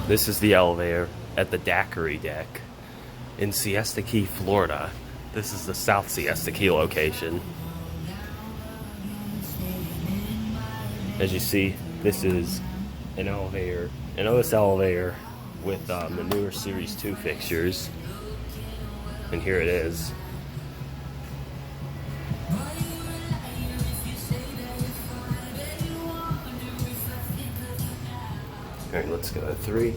This is the elevator at the Daquiri deck in Siesta Key, Florida. This is the South Siesta Key location. As you see, this is an elevator, an Otis elevator with the newer Series 2 fixtures. And here it is. Alright, let's go to 3.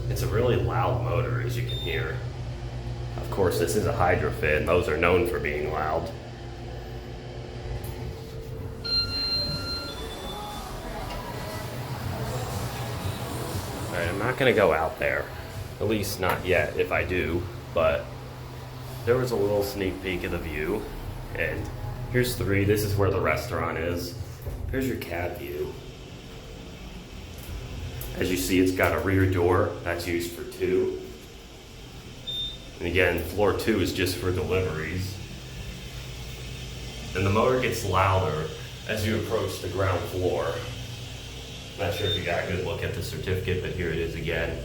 It's a really loud motor, as you can hear. Of course, this is a HydroFit, and those are known for being loud. Alright, I'm not going to go out there. At least not yet, if I do. But there was a little sneak peek of the view. And here's 3. This is where the restaurant is. Here's your cab view. As you see, it's got a rear door that's used for 2. And again, floor 2 is just for deliveries. And the motor gets louder as you approach the ground floor. Not sure if you got a good look at the certificate, but here it is again.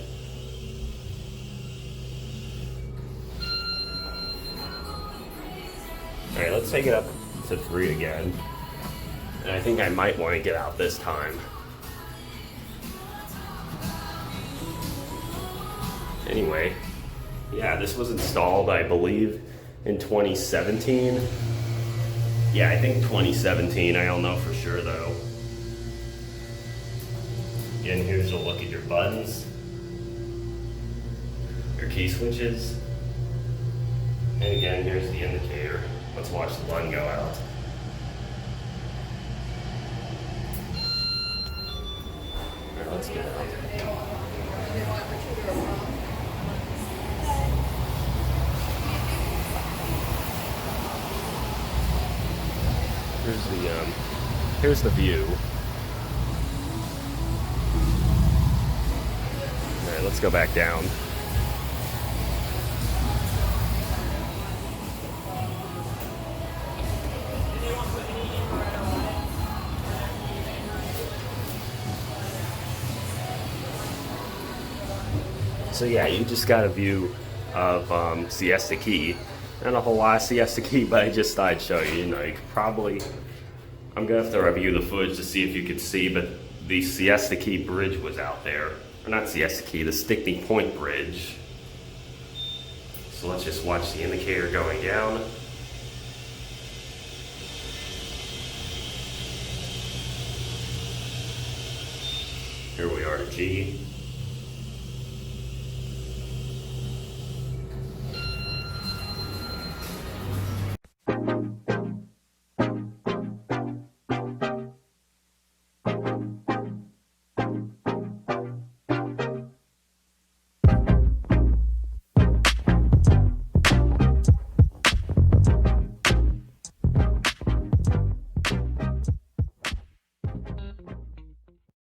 Alright, let's take it up to 3 again. And I think I might want to get out this time. Anyway, yeah, this was installed, I believe, in 2017. Yeah, I think 2017. I don't know for sure, though. Again, here's a look at your buttons, your key switches, and again, here's the indicator. Let's watch the button go out. All right, let's get out. Here's the view. All right, let's go back down. So yeah, you just got a view of Siesta Key. Not a whole lot of Siesta Key, but I just thought I'd show you. You know, you could probably, I'm gonna have to review the footage to see if you could see, but the Siesta Key bridge was out there. Or not Siesta Key, the Stickney Point Bridge. So let's just watch the indicator going down. Here we are at G.